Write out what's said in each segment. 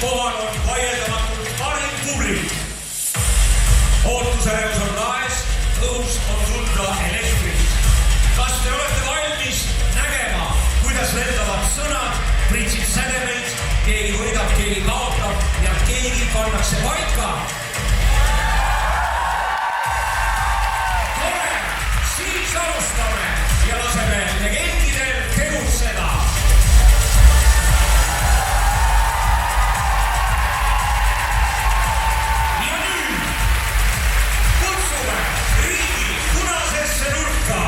kohal on vaieldamatult parim publik. Ootusärevus on laes, õhus on tunda elektrit. Kas te olete valmis nägema, kuidas lendavad sõnad, pritsid sädemeid, keegi võidab, keegi kaotab ja keegi pannakse paika? Tore, siis alustame ja laseme legendidel tegutseda. Ja nüüd kutsume riigi punasesse nurka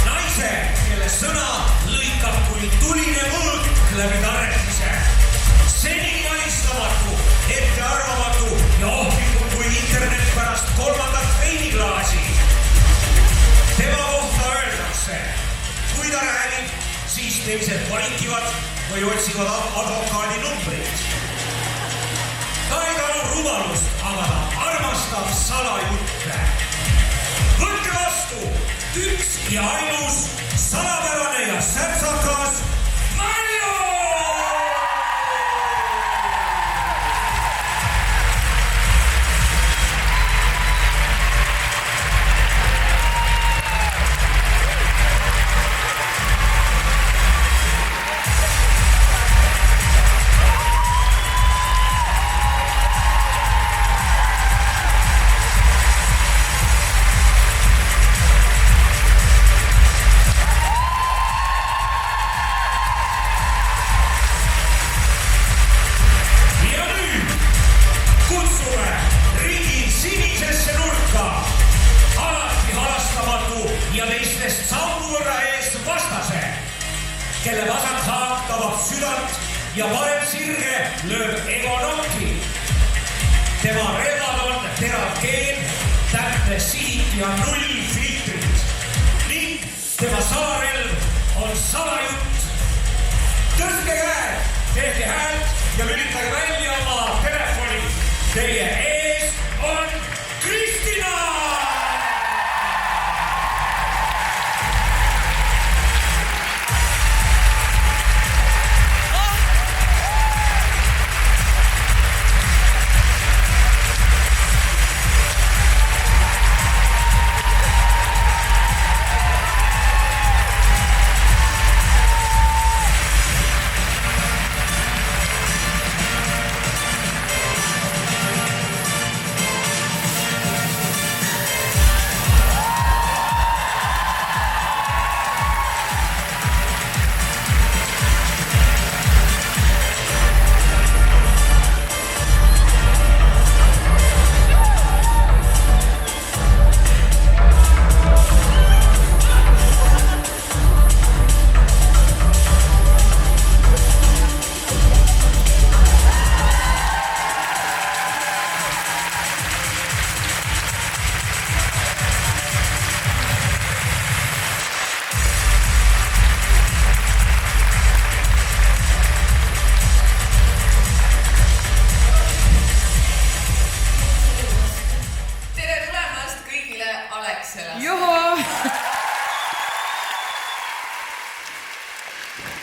naise, kelle sõna lõikab kui tuline mõõk läbi tarretise. Seni valistamatu, ettearvamatu ja ohtlikum kui internet pärast 3. veiniklaasi. Tema kohta öeldakse, kui ta räägib, siis teised vaikivad või otsivad advokaadi numbrit. Ta ei talu rumalust, aga ta armastab salajutte. Võtke vastu üks ja ainus salapärane ja säpsakas Marju! Kelle vasak haak tabab südant ja parem sirge lööb ego nokki. Tema relvad on terav keel, täpne sihik ja 0 filtrit. Ning tema salarelv on salajutt. Tõstke käed, tehke häält ja lülitage välja oma telefoni. Teie ees on Kristina!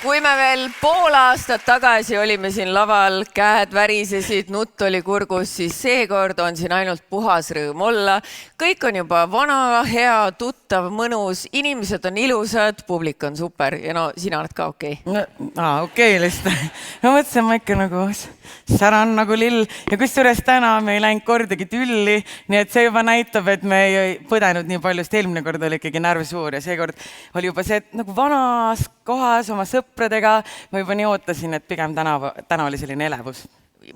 Kui me veel pool aastat tagasi olime siin laval, käed värisesid, nutt oli kurgus, siis seekord on siin ainult puhas rõõm olla. Kõik on juba vana, hea, tuttav, mõnus, inimesed on ilusad, publik on super ja no sina oled ka okei. Okei, lihtsalt. Ma mõtlesin, ma ikka nagu säran nagu lill ja kusjuures täna me ei läinud kordagi tülli, nii et see juba näitab, et me ei põdenud nii palju, sest eelmine kord oli ikkagi närv suur ja seekord oli juba see, et nagu vanas kohas oma sõpradega ma juba nii ootasin, et pigem täna oli selline elevus.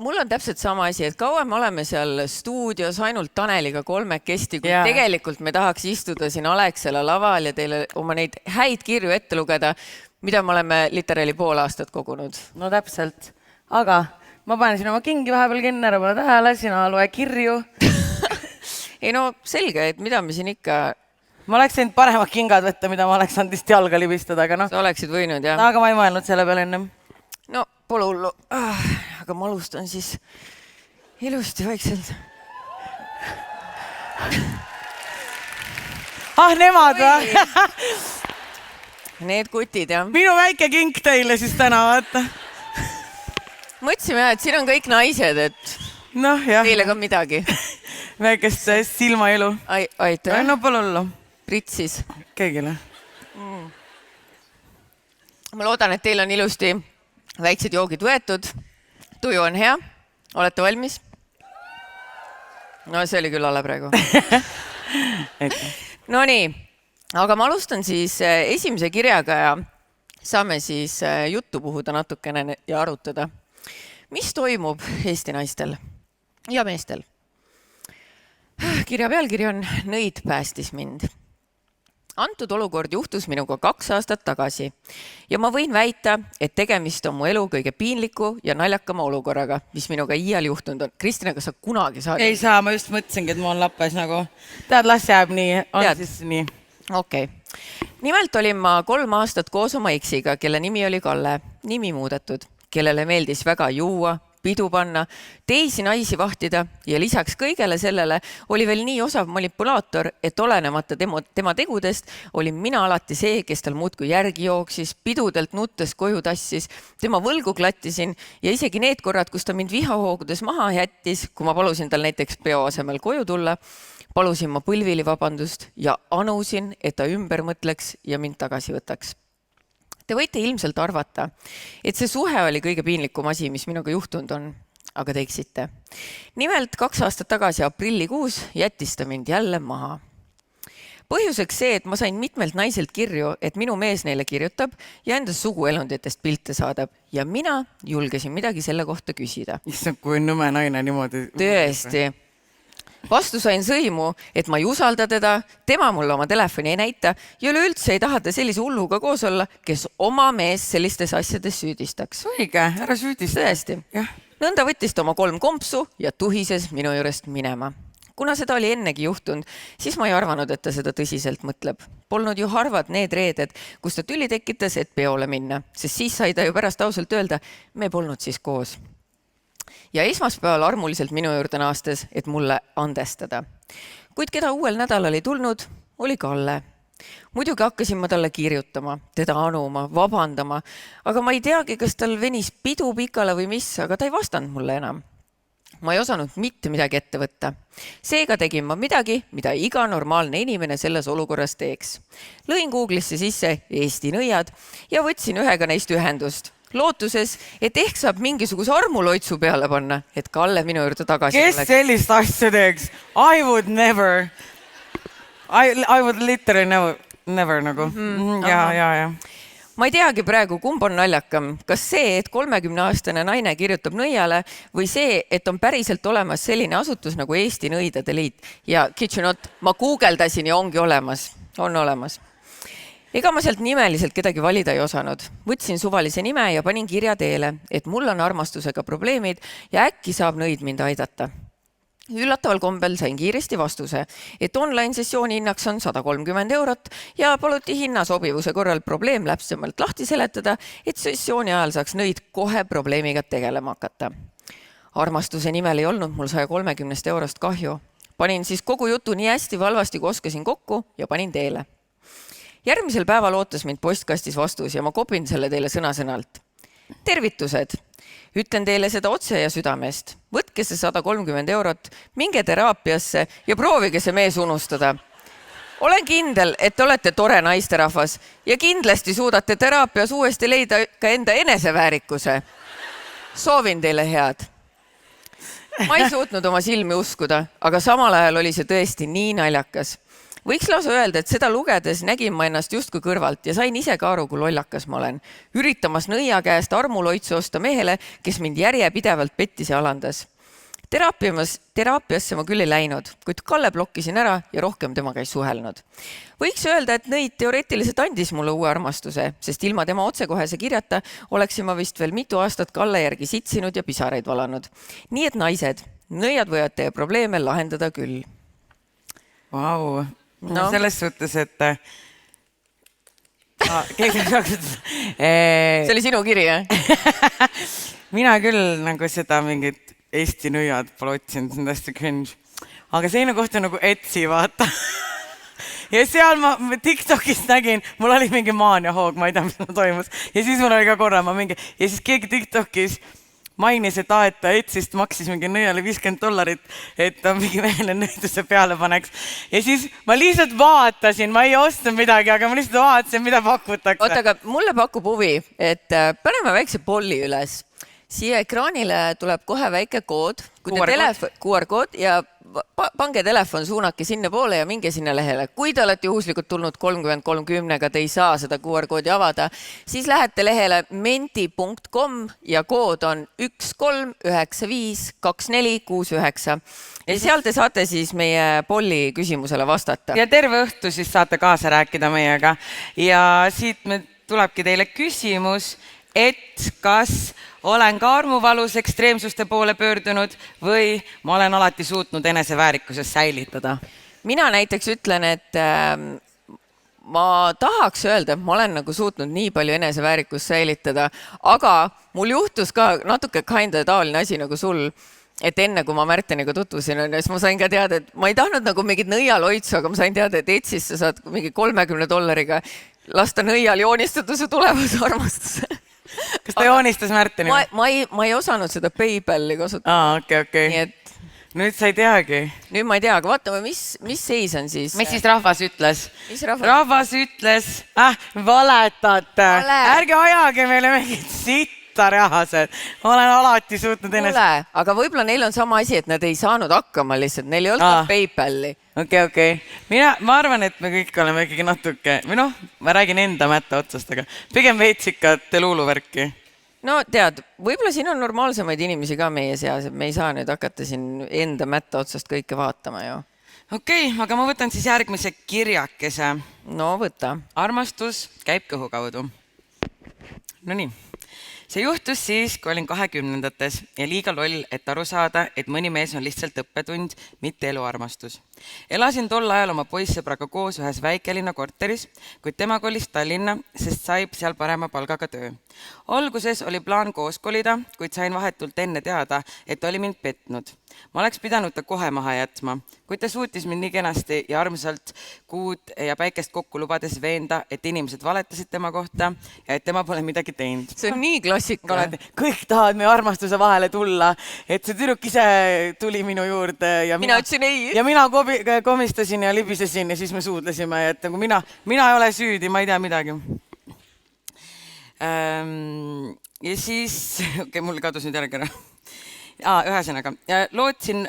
Mul on täpselt sama asi, et kaua me oleme seal stuudios ainult Taneliga kolmekesti, kui tegelikult me tahaks istuda siin Alexela laval ja teile oma neid häid kirju ette lugeda, mida me oleme literaali pool aastat kogunud. No täpselt, aga ma panen siin oma kingi vahepeal kinni, ära pane tähele, sina loe kirju. Ei no selge, et mida me siin ikka... Ma oleks saanud paremad kingad võtta, mida ma oleks saanud vist jalga libistada, aga noh. Sa oleksid võinud, jah. Aga ma ei mõelnud selle peale ennem. No, pole hullu. Aga ma alustan siis ilusti vaikselt. Nemad või? Need kutid, jah. Minu väike kink teile siis täna, vaata. mõtlesime, et siin on kõik naised, et noh, jah. teile ka midagi. Väikest silmaelu. Aitäh. No pole hullu. Pritsis. Keegile. Ma loodan, et teil on ilusti väiksed joogid võetud. Tuju on hea. Olete valmis? No see oli küll alle praegu. No nii, aga ma alustan siis esimese kirjaga ja saame siis juttu puhuda natukene ja arutada. Mis toimub Eesti naistel ja meestel? Kirja pealkiri on Nõid päästis mind. Antud olukord juhtus minuga 2 aastat tagasi ja ma võin väita, et tegemist on mu elu kõige piinliku ja naljakama olukorraga, mis minuga iial juhtunud on. Kristina, kas sa kunagi saad? Ei saa, ma just mõtlesingi, et ma olen lappes nagu. Tead, las jääb nii, on Tead. siis nii. Okei. Nimelt olin ma 3 aastat koos oma eksiga, kelle nimi oli Kalle, nimi muudetud, kellele meeldis väga juua, pidu panna, teisi naisi vahtida ja lisaks kõigele sellele oli veel nii osav manipulaator, et olenemata tema tegudest olin mina alati see, kes tal muudkui järgi jooksis, pidudelt nuttes koju tassis, tema võlgu klattisin ja isegi need korrad, kus ta mind vihahoogudes maha jättis, kui ma palusin tal näiteks peo asemel koju tulla, palusin ma põlvili vabandust ja anusin, et ta ümber mõtleks ja mind tagasi võtaks. Te võite ilmselt arvata, et see suhe oli kõige piinlikum asi, mis minuga juhtunud on, aga te eksite. Nimelt 2 aastat tagasi aprillikuus jättis ta mind jälle maha. Põhjuseks see, et ma sain mitmelt naiselt kirju, et minu mees neile kirjutab ja enda suguelunditest pilte saadab ja mina julgesin midagi selle kohta küsida. Issand, kui nõme naine niimoodi. Tõesti. Vastu sain sõimu, et ma ei usalda teda, tema mulle oma telefoni ei näita ja üleüldse ei taha ta sellise hulluga koos olla, kes oma mees sellistes asjades süüdistaks. Õige, ära süüdista. Tõesti. Nõnda võttis ta oma 3 kompsu ja tuhises minu juurest minema. Kuna seda oli ennegi juhtunud, siis ma ei arvanud, et ta seda tõsiselt mõtleb. Polnud ju harvad need reeded, kus ta tüli tekitas, et peole minna, sest siis sai ta ju pärast ausalt öelda, me polnud siis koos. Ja esmaspäeval armuliselt minu juurde naastes, et mulle andestada. Kuid keda uuel nädalal ei tulnud, oli Kalle. Muidugi hakkasin ma talle kirjutama, teda anuma, vabandama, aga ma ei teagi, kas tal venis pidu pikale või mis, aga ta ei vastanud mulle enam. Ma ei osanud mitte midagi ette võtta. Seega tegin ma midagi, mida iga normaalne inimene selles olukorras teeks. Lõin Google'isse sisse Eesti nõiad ja võtsin ühega neist ühendust. Lootuses, et ehk saab mingisuguse armuloitsu peale panna, et Kalle minu juurde tagasi Kes oleks. sellist asja teeks? I would never. I would literally never nagu. Ja. Ma ei teagi praegu, kumb on naljakam. Kas see, et 30-aastane naine kirjutab nõiale või see, et on päriselt olemas selline asutus nagu Eesti Nõidade Liit ja kitchenot, ma guugeldasin ja ongi olemas. On olemas. Ega ma sealt nimeliselt kedagi valida ei osanud. Võtsin suvalise nime ja panin kirja teele, et mul on armastusega probleemid ja äkki saab nõid mind aidata. Üllataval kombel sain kiiresti vastuse, et online-sessiooni hinnaks on 130 eurot ja paluti hinna sobivuse korral probleem läpsemalt lahti seletada, et sessiooni ajal saaks nõid kohe probleemiga tegelema hakata. Armastuse nimel ei olnud mul 130 eurost kahju. Panin siis kogu jutu nii hästi valvasti, kui oskasin kokku ja panin teele. Järgmisel päeval ootas mind postkastis vastus ja ma kopin selle teile sõna-sõnalt. Tervitused! Ütlen teile seda otse ja südamest. Võtke see 130 eurot, minge teraapiasse ja proovige see mees unustada. Olen kindel, et olete tore naisterahvas ja kindlasti suudate teraapias uuesti leida ka enda eneseväärikuse. Soovin teile head. Ma ei suutnud oma silmi uskuda, aga samal ajal oli see tõesti nii naljakas. Võiks lausa öelda, et seda lugedes nägin ma ennast justkui kõrvalt ja sain ise ka aru, kui lollakas ma olen. Üritamas nõia käest armuloitsu osta mehele, kes mind järjepidevalt pettis ja alandas. Teraapiasse ma küll ei läinud, kuid Kalle blokkisin ära ja rohkem temaga ei suhelnud. Võiks öelda, et nõid teoreetiliselt andis mulle uue armastuse, sest ilma tema otsekohese kirjata oleksin ma vist veel mitu aastat Kalle järgi sitsinud ja pisaraid valanud. Nii et naised, nõiad võivad teie probleeme lahendada küll. Vau. No. Selles suhtes, et see oli sinu kiri, jah? Mina küll nagu seda mingit Eesti nõiad pole otsinud, see on hästi cringe. Aga seine kohta nagu Etsy, vaata. Ja seal ma TikTokist nägin, mul oli mingi maania hoog, ma ei tea, mis toimus. Ja siis mul oli ka korra, ja siis keegi TikTokis mainis, et ta Etsist maksis mingi nõiale $50, et ta mingi mehele nõiduse peale paneks. Ja siis ma lihtsalt vaatasin, ma ei ostnud midagi, aga ma lihtsalt vaatasin, mida pakutakse. Oota, aga mulle pakub huvi, et paneme väikse polli üles. Siia ekraanile tuleb kohe väike kood, QR-kood ja pange telefon, suunake sinna poole ja minge sinna lehele. Kui te olete juhuslikult tulnud 30-30-ga, te ei saa seda QR-koodi avada, siis lähete lehele menti.com ja kood on 13952469. Ja seal te saate siis meie polli küsimusele vastata. Ja terve õhtu siis saate kaasa rääkida meiega. Ja siit tulebki teile küsimus, et kas olen ka armuvalus ekstreemsuste poole pöördunud või ma olen alati suutnud eneseväärikuses säilitada? Mina näiteks ütlen, et ma tahaks öelda, et ma olen nagu suutnud nii palju eneseväärikust säilitada, aga mul juhtus ka natuke kinda taoline asi nagu sul, et enne kui ma Märteniga tutvusin, siis ma sain ka teada, et ma ei tahtnud nagu mingit nõialoitsu, aga ma sain teada, et Etsist sa saad mingi $30 lasta nõial joonistada su tulevase armastuse. Kas ta joonistas Märteni? Ma ei osanud seda PayPali kasutada. Okei. Nii et nüüd sa ei teagi. Nüüd ma ei tea, aga vaatame, mis seis on siis. Mis siis rahvas ütles? Mis rahvas? Rahvas ütles, valetate. Ärge ajage meile mingit sitta rahased. Ma olen alati suutnud ennast... aga võib-olla neil on sama asi, et nad ei saanud hakkama lihtsalt. Neil ei olnud PayPali. Okei. Ma arvan, et me kõik oleme ikkagi natuke, või noh, ma räägin enda mätta otsast, aga pigem veetsikat luuluvärki. No tead, võib-olla siin on normaalsemaid inimesi ka meie seas, et me ei saa nüüd hakata siin enda mätta otsast kõike vaatama ju. Okei, aga ma võtan siis järgmise kirjakese. No võta. Armastus käib kõhu kaudu. No nii. See juhtus siis, kui olin 20-ndates ja liiga loll, et aru saada, et mõni mees on lihtsalt õppetund, mitte eluarmastus. Elasin tol ajal oma poissõbraga koos ühes väikelinna korteris, kuid tema kolis Tallinna, sest sai seal parema palgaga töö. Alguses oli plaan koos kolida, kuid sain vahetult enne teada, et oli mind petnud. Ma oleks pidanud ta kohe maha jätma, kuid ta suutis mind nii kenasti ja armsalt kuud ja päikest kokku lubades veenda, et inimesed valetasid tema kohta ja et tema pole midagi teinud. See on nii klassika. Kõik tahavad meie armastuse vahele tulla, et see tüdruk ise tuli minu juurde ja mina ütlesin ei. Ja mina komistasin ja libisesin ja siis me suudlesime, et nagu mina ei ole süüdi, ma ei tea midagi. Ja siis, mul kadus nüüd järgi ära. Ühesõnaga, lootsin,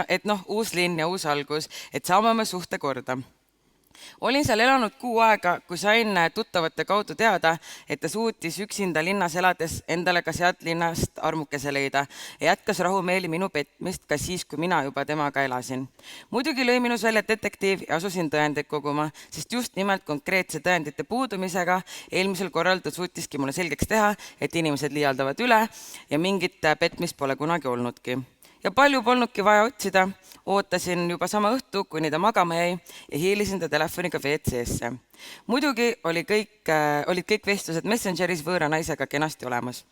et uus linn ja uus algus, et saame oma suhte korda. Olin seal elanud 6 aega, kui sain tuttavate kaudu teada, et ta suutis üksinda linnas elades endale ka sealt linnast armukese leida ja jätkas rahumeeli minu petmist ka siis, kui mina juba temaga elasin. Muidugi lõi minus välja detektiiv ja asusin tõendeid koguma, sest just nimelt konkreetse tõendite puudumisega eelmisel korral ta suutiski mulle selgeks teha, et inimesed liialdavad üle ja mingit petmist pole kunagi olnudki. Ja palju polnudki vaja otsida, ootasin juba sama õhtu, kuni ta magama jäi ja hiilisin ta telefoniga WC-sse. Muidugi olid kõik vestlused Messengeris võõra naisega kenasti olemas.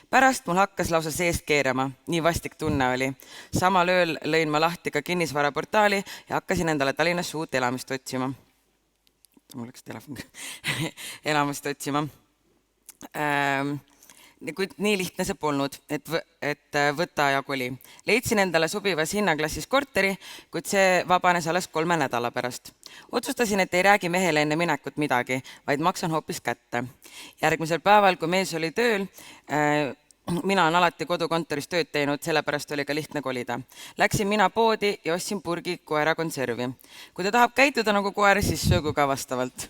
Pärast mul hakkas lausa seest keerama, nii vastik tunne oli. Samal ööl lõin ma lahti ka kinnisvaraportaali ja hakkasin endale Tallinnas uut elamist otsima. Mul läks telefon. Elamist otsima. Kuid nii lihtne see polnud, et võta ja koli. Leidsin endale sobivas hinnaklassis korteri, kuid see vabanes alles 3 nädala pärast. Otsustasin, et ei räägi mehele enne minekut midagi, vaid maksan hoopis kätte. Järgmisel päeval, kui mees oli tööl, mina olen alati kodukontoris tööd teinud, sellepärast oli ka lihtne kolida. Läksin mina poodi ja ostsin purgi koera konservi. Kui ta tahab käituda nagu koer, siis söögu ka vastavalt.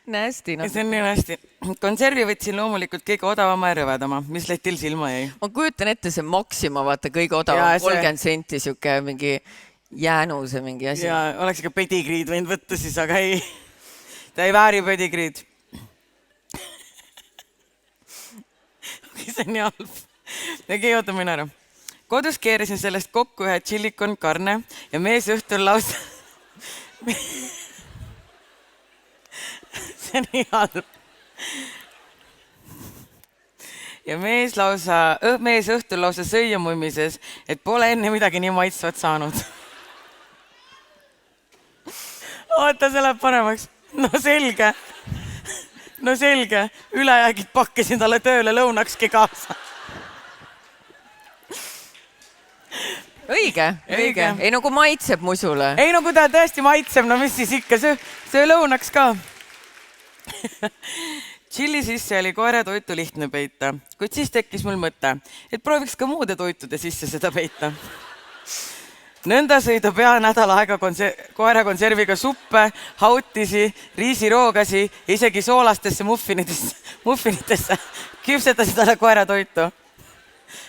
Nästi. See on nii nästi. Konservi võtsin loomulikult kõige odavama ja rõvedama, mis letil silma jäi. Ma kujutan ette see Maxima, vaata kõige odavam 30 senti, siuke mingi jäänuse mingi asi. Ja oleks ikka pedigriid võinud võtta siis, aga ei. Ta ei vääri pedigriid. See on nii halb. Okei, oota mine ära. Kodus keerasin sellest kokku ühe tšillikon karne ja mees õhtul lausa... See on nii halb. Ja mees õhtul lausa sõia mummises, et pole enne midagi nii maitsvat saanud. Oota, see läheb paremaks. No selge. no selge, ülejäägid pakkisin talle tööle lõunakski kaasa. Õige. Ei nagu maitseb musule. Ei no kui ta tõesti maitseb, no mis siis ikka, söö lõunaks ka. Chili sisse oli koeratoitu lihtne peita, kuid siis tekkis mul mõte, et prooviks ka muude toitude sisse seda peita. Nõnda sõida pea nädal aega koerakonserviga suppe, hautisi, riisiroogasi, isegi soolastesse muffinitesse küpsetasid talle koeratoitu.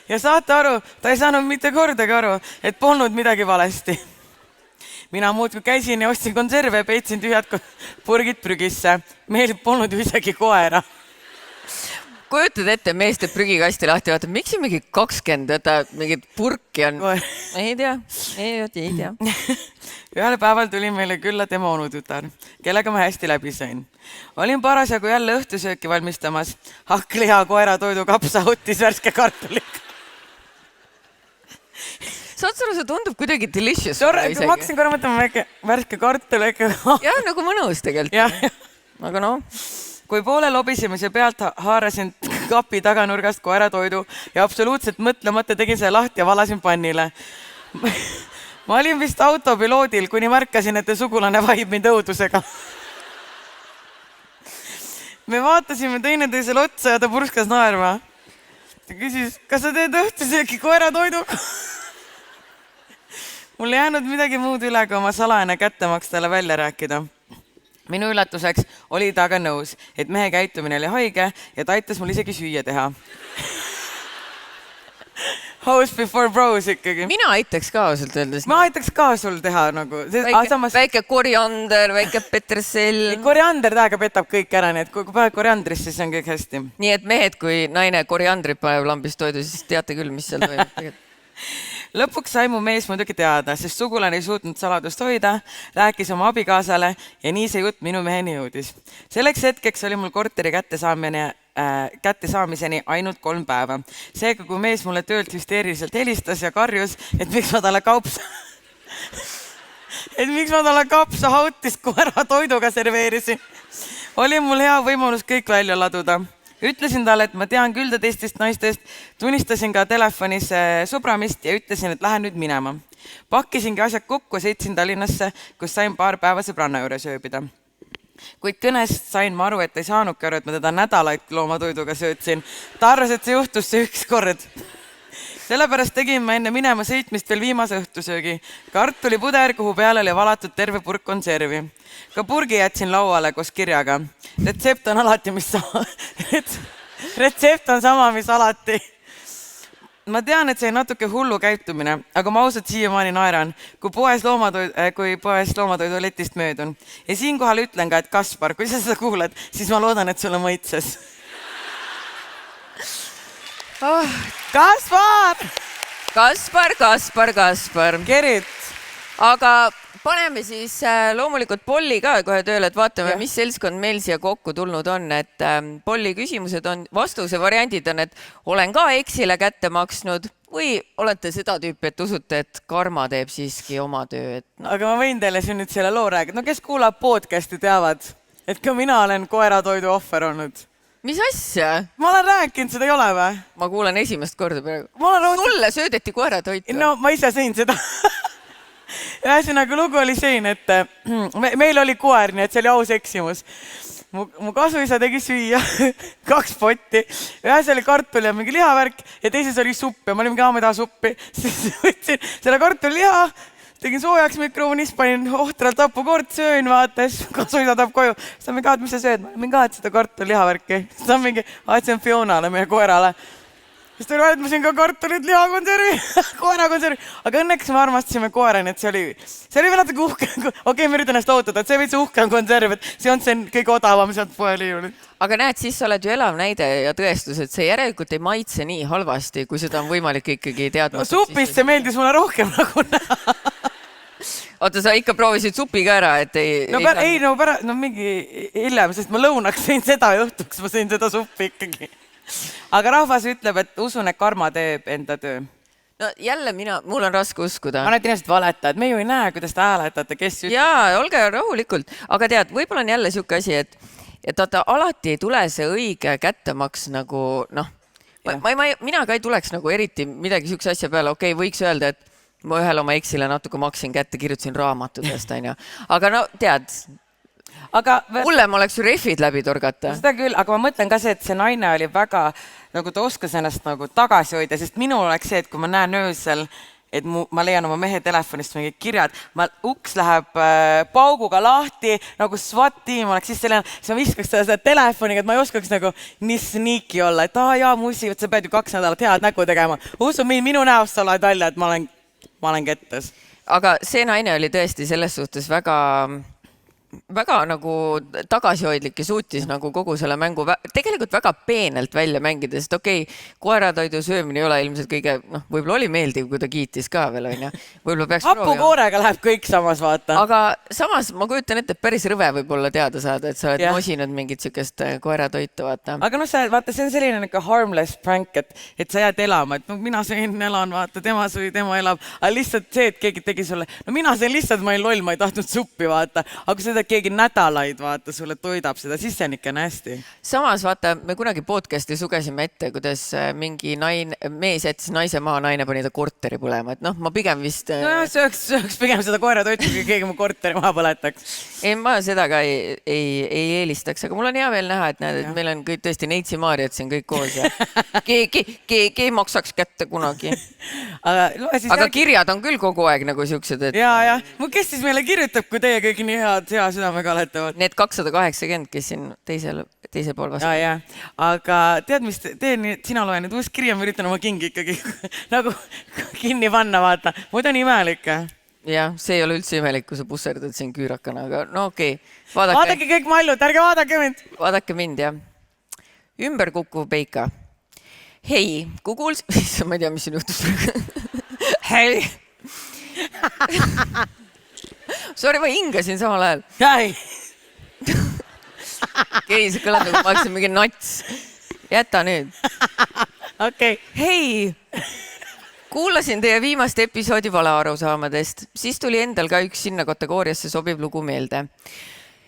Ja saate aru, ta ei saanud mitte kordagi aru, et polnud midagi valesti. Mina muudkui käisin ja ostsin konserve ja peitsin tühjad purgid prügisse. Meil polnud ju isegi koera. Kujutad ette, mees teeb prügikasti lahti, vaata, miks siin mingi 20 mingit purki on? Ei tea. Ühel päeval tuli meile külla tema onutütar, kellega ma hästi läbi sain. Olin parasjagu jälle õhtusööki valmistamas. Hakkliha koeratoidu kapsa huttis värske kartuliga. Saad sa tundub kuidagi delicious. Ma hakkasin korra mõtlema värske kartuliga. Jah, nagu mõnus tegelikult. Aga no. Kui poole lobisemise pealt haarasin kapi taganurgast koeratoidu ja absoluutselt mõtlemata tegin selle lahti ja valasin pannile. Ma olin vist autopiloodil, kuni märkasin, et sugulane vahib mind õudusega. Me vaatasime teineteisele otsa ja ta purskas naerma. Ta küsis, kas sa teed õhtusööki koeratoiduga? Mul ei jäänud midagi muud üle, kui oma salajane kättemaks talle välja rääkida. Minu üllatuseks oli ta aga nõus, et mehe käitumine oli haige ja ta aitas mul isegi süüa teha. House before bros ikkagi. Mina aitaks ka ausalt öeldes. Ma aitaks ka sul teha nagu. Väike koriander, väike petersell. Koriander tähega petab kõik ära, nii et kui paned koriandrist, siis on kõik hästi. Nii et mehed, kui naine koriandrit paneb lambist toidu, siis teate küll, mis seal toimub. Lõpuks sai mu mees muidugi teada, sest sugulane ei suutnud saladust hoida, rääkis oma abikaasale ja nii see jutt minu meheni jõudis. Selleks hetkeks oli mul korteri kättesaamiseni ainult 3 päeva. Seega, kui mees mulle töölt hüsteeriliselt helistas ja karjus, et miks ma talle kapsa hautis koera toiduga serveerisin, oli mul hea võimalus kõik välja laduda. Ütlesin talle, et ma tean küll ta teistest naistest, tunnistasin ka telefonis sõbramist ja ütlesin, et lähen nüüd minema. Pakkisingi asjad kokku, sõitsin Tallinnasse, kus sain paar päeva sõbranna juures ööbida. Kuid kõnest sain ma aru, et ei saanudki aru, et ma teda nädalaid loomatoiduga söötsin. Ta arvas, et see juhtus see üks kord. Sellepärast tegin ma enne minema sõitmist veel viimase õhtusöögi. Kartulipuder, kuhu peale oli valatud terve purk konservi. Ka purgi jätsin lauale koos kirjaga. Retsept on sama, mis alati. Ma tean, et see on natuke hullu käitumine, aga ma ausalt siiamaani naeran, kui poes loomatoiduletist möödun. Ja siinkohal ütlen ka, et Kaspar, kui sa seda kuuled, siis ma loodan, et sulle mõitses. Kaspar. Gerit. Aga paneme siis loomulikult Polli ka kohe tööle, et vaatame, mis seltskond meil siia kokku tulnud on. Et Polli küsimused on, vastuse variandid on, et olen ka eksile kätte maksnud või olete seda tüüpi, et usute, et karma teeb siiski oma töö. Aga ma võin teile siin nüüd selle loo räägida. No kes kuulab podcasti teavad, et ka mina olen koeratoidu ohver olnud. Mis asja? Ma olen rääkinud, seda ei ole või? Ma kuulen esimest korda praegu. Sulle söödeti koeratoitu? No ma ise sõin seda. Ühesõnaga lugu oli siin, et meil oli koer, nii et see oli aus eksimus. Mu kasuisa tegi süüa 2 potti. Ühes oli kartul ja mingi lihavärk ja teises oli supp ja ma olin mingi ma ei taha suppi. Siis võtsin selle kartuli liha, tegin soojaks mikroonis, panin ohtralt hapukord, söön, vaatas, kasuisa tahab koju. Siis ta mingi, mis sa sööd? Ma mingi, seda kartuli lihavärki. Siis ta mingi, see on Fionale, meie koerale. Siis tuli vahetmasin ka kartulit, lihakonservi, koerakonservi. Aga õnneks me armastasime koera, nii et see oli veel natuke uhke. Okei, me üritan ennast ootada, et see veits uhke on konserv, et see on see kõige odavam sealt poeliiul. Aga näed, siis sa oled ju elav näide ja tõestus, et see järelikult ei maitse nii halvasti, kui seda on võimalik ikkagi teadma. Supist see meeldis mulle rohkem nagu näha. Oota, sa ikka proovisid supi ka ära, et ei... No mingi hiljem, sest ma lõunaks sõin seda ja õhtuks ma sõin seda suppi ikkagi. Aga rahvas ütleb, et usun, et karma teeb enda töö. No jälle mul on raske uskuda. Ma need inimesed valetavad, me ju ei näe, kuidas te hääletate, kes ütleb. Jaa, olge rahulikult. Aga tead, võib-olla on jälle siuke asi, et et vaata, alati ei tule see õige kättemaks nagu noh, mina ka ei tuleks nagu eriti midagi siukse asja peale, okei, võiks öelda, et ma ühel oma eksile natuke maksin kätte, kirjutasin raamatudest, on ju. Aga no tead, hullem oleks ju refid läbi torgata. Seda küll, aga ma mõtlen ka see, et see naine oli väga, nagu ta oskas ennast nagu tagasi hoida, sest minul oleks see, et kui ma näen öösel, et ma leian oma mehe telefonist mingid kirjad, uks läheb pauguga lahti, nagu SWAT-tiim oleks siis ma viskaks seda telefoniga, et ma ei oskaks nagu nii sneaky olla, et musi, sa pead ju 2 nädalat head nägu tegema. Usu minu näost sa oled välja, et ma olen kettes. Aga see naine oli tõesti selles suhtes väga nagu tagasihoidlik ja suutis nagu kogu selle mängu tegelikult väga peenelt välja mängida, sest koeratoidu söömine ei ole ilmselt kõige, võib-olla oli meeldiv, kui ta kiitis ka veel, on ju. Võib-olla peaks hapukoorega läheb kõik samas, vaata. Aga samas ma kujutan ette, et päris rõve võib-olla teada saada, et sa oled nosinud mingit sükest koeratoitu, vaata. Aga vaata, see on selline nagu harmless prank, et sa jääd elama, et mina siin elan, vaata, tema sui, tema elab. Aga lihtsalt see, et keegi tegi sulle, mina siin lihtsalt, ma olin loll, ma ei tahtnud suppi, vaata. Aga seda keegi nädalaid, vaata, sulle toidab seda, siis see on ikka hästi. Samas, vaata, me kunagi podcasti sugesime ette, kuidas mingi mees jättis naise maha, naine pani ta korteri põlema, et ma pigem vist... sööks pigem seda koeratoitu, kui keegi mu korteri maha põletaks. Ei, ma seda ka ei eelistaks, aga mul on hea veel näha, et näed, et meil on kõik tõesti Neitsi Maarjad siin kõik koos ja keegi ei maksaks kätte kunagi. Aga kirjad on küll kogu aeg nagu siuksed, et... Ja, kes siis meile kirjutab, kui teie kõik nii hea südamega oletavad? Need 280, kes siin teise pool vastu. Aga tead, mis teen, sina loen nüüd uus kirja, ma üritan oma kingi ikkagi nagu kinni panna, vaata. Muid on imelik. Jah, see ei ole üldse imelik, kui sa pusserdad siin küürakana, aga no okei. Vaadake kõik mallud, ärge vaadake mind. Vaadake mind, jah. Ümberkukkuv Peika. Hei, kui kuulsid... Ma ei tea, mis siin juhtus. Hei. Sorry, ma hingasin samal ajal. Okei, see kõlab nagu ma oleksin mingi nats. Jäta nüüd. Okei. Hei, kuulasin teie viimast episoodi valearusaamadest, siis tuli endal ka üks sinna kategooriasse sobiv lugu meelde.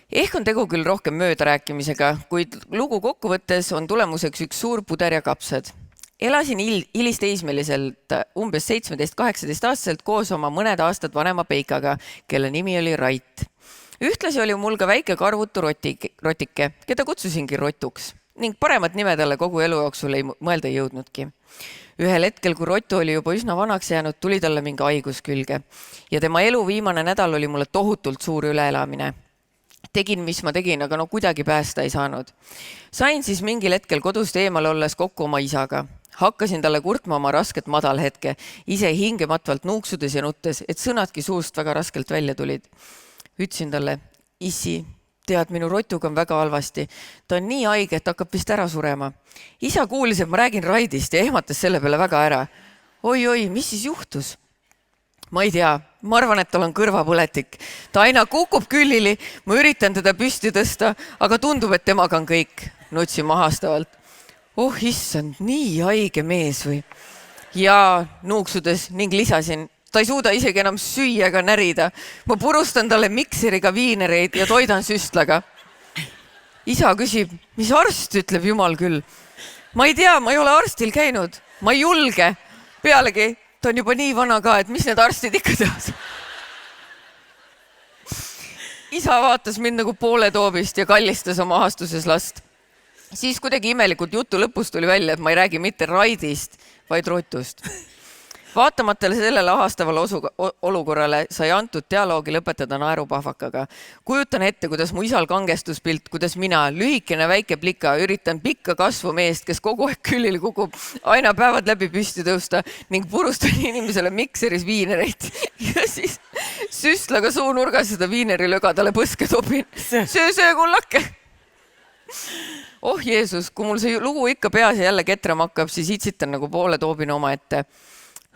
Ehk on tegu küll rohkem möödarääkimisega, kuid lugu kokkuvõttes on tulemuseks üks suur puder ja kapsad. Elasin hilisteismeliselt umbes 17-18 aastaselt koos oma mõned aastad vanema Peikaga, kelle nimi oli Rait. Ühtlasi oli mul ka väike karvutu rotike, keda kutsusingi Rotuks ning paremat nime talle kogu elu jooksul ei mõelda jõudnudki. Ühel hetkel, kui Rotu oli juba üsna vanaks jäänud, tuli talle mingi haigus külge ja tema elu viimane nädal oli mulle tohutult suur üleelamine. Tegin, mis ma tegin, aga kuidagi päästa ei saanud. Sain siis mingil hetkel kodust eemal olles kokku oma isaga. Hakkasin talle kurtma oma rasket madalhetke, ise hingematvalt nuuksudes ja nuttes, et sõnadki suust väga raskelt välja tulid. Ütlesin talle, issi, tead, minu Rotuga on väga halvasti. Ta on nii haige, et hakkab vist ära surema. Isa kuulis, et ma räägin Raidist ja ehmatas selle peale väga ära. Oi, mis siis juhtus? Ma ei tea, ma arvan, et tal on kõrvapõletik. Ta aina kukub küllili, ma üritan teda püsti tõsta, aga tundub, et temaga on kõik. Nutsin mahastavalt. Oh, issand, nii haige mees või? Ja nuuksudes ning lisasin, ta ei suuda isegi enam süüa ega närida. Ma purustan talle mikseriga viinereid ja toidan süstlaga. Isa küsib, mis arst, ütleb jumal küll. Ma ei tea, ma ei ole arstil käinud. Ma ei julge. Pealegi, ta on juba nii vana ka, et mis need arstid ikka teas? Isa vaatas mind nagu poole toobist ja kallistas oma aastuses last. Siis kuidagi imelikult jutu lõpus tuli välja, et ma ei räägi mitte Raidist, vaid Rotust. Vaatamata sellele ahastavale olukorrale sai antud dialoogi lõpetada naerupahvakaga. Kujutan ette, kuidas mu isal kangestuspilt, kuidas mina, lühikene väike plika, üritan pikka kasvu meest, kes kogu aeg küllil kukub, aina päevad läbi püsti tõusta ning purustan inimesele mikseris viinereid ja siis süstlaga suunurgas seda viinerilöga talle põske topin. Söö, kullake! Oh Jeesus, kui mul see lugu ikka peas ja jälle ketrama hakkab, siis itsitan nagu poole toobin oma ette.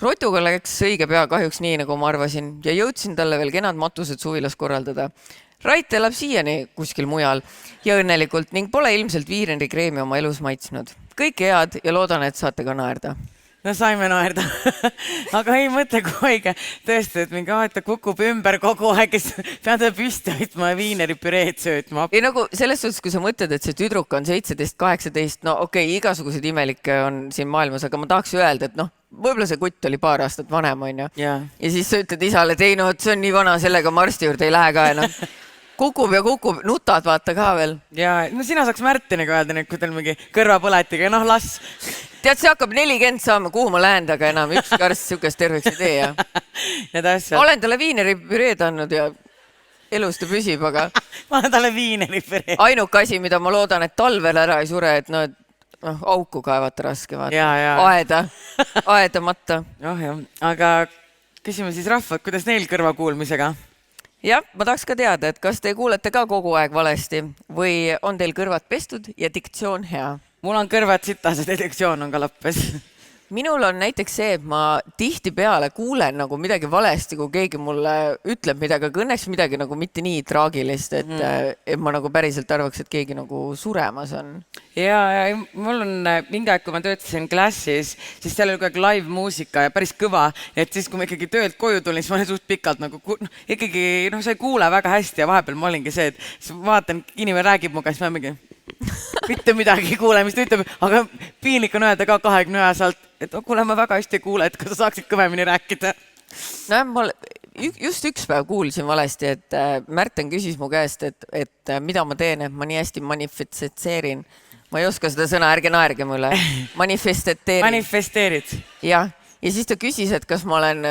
Rotuga läks õige pea kahjuks nii, nagu ma arvasin ja jõudsin talle veel kenad matused suvilas korraldada. Rait elab siiani kuskil mujal ja õnnelikult ning pole ilmselt viinerikreemi oma elus maitsnud. Kõik head ja loodan, et saate ka naerda. no saime naerda. Aga ei mõtle kui õige. Tõesti, et mingi ta kukub ümber kogu aeg, kes pead püsti hoidma ja viineripüreed söötma. Ei nagu selles suhtes, kui sa mõtled, et see tüdruk on 17-18, no okei, igasuguseid imelikke on siin maailmas, aga ma tahaks öelda, et võib-olla see kutt oli paar aastat vanem, on ju. Ja siis sa ütled isale, et ei, no see on nii vana, sellega ma arsti juurde ei lähe ka enam. Kukub ja kukub, nutad vaata ka veel. Ja no sina saaks Märtiniga öelda, kui teil mingi kõrvapõletiga, las. Tead, see hakkab 40 saama, kuhu ma lähen taga enam, üks karst sihukest terveks ei tee. Olen talle viineripüreed andnud ja elus ta püsib, aga ma olen talle viineripüreed. Ainuke asi, mida ma loodan, et talvel ära ei sure, et auku kaevata raske vaata. Aedamata. Aga küsime siis rahvad, kuidas neil kõrvakuulmisega? Jah, ma tahaks ka teada, et kas te kuulete ka kogu aeg valesti või on teil kõrvad pestud ja diktsioon hea? Mul on kõrvad sitas ja diktsioon on ka lappes. Minul on näiteks see, et ma tihtipeale kuulen nagu midagi valesti, kui keegi mulle ütleb midagi, aga õnneks midagi nagu mitte nii traagilist, et ma nagu päriselt arvaks, et keegi nagu suremas on. Ja mul on mingi aeg, kui ma töötasin klassis, siis seal oli kogu aeg live muusika ja päris kõva, et siis, kui ma ikkagi töölt koju tulin, siis ma olin suht pikalt nagu ikkagi, sa ei kuule väga hästi ja vahepeal ma olingi see, et vaatan, inimene räägib muga, siis ma mingi mitte midagi kuule, mis ta ütleb, aga piinlik on öelda ka 21-aastaselt, et kuule, ma väga hästi ei kuule, et kas sa saaksid kõvemini rääkida. Ma just üks päev kuulsin valesti, et Märten küsis mu käest, et mida ma teen, et ma nii hästi manifesteerin. Ma ei oska seda sõna, ärge naerge mulle. Manifesteerid. Jah. Ja siis ta küsis, et kas ma olen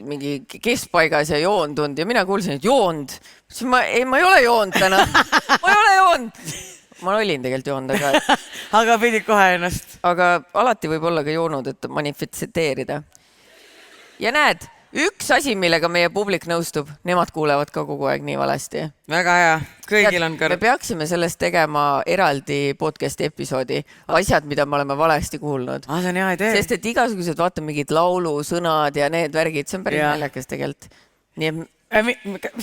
mingi keskpaigas ja joondunud ja mina kuulsin, et joond. Ma ei ole joond täna. Ma ei ole joond. Ma olin tegelikult joond, aga... Aga pidid kohe ennast. Aga alati võib olla ka joonud, et manifesteerida. Ja näed, üks asi, millega meie publik nõustub, nemad kuulevad ka kogu aeg nii valesti. Väga hea, kõigil on kõrv. Me peaksime sellest tegema eraldi podcast episoodi, asjad, mida me oleme valesti kuulnud. See on hea idee. Sest et igasugused, vaata mingid laulu, sõnad ja need värgid, see on päris naljakas tegelikult.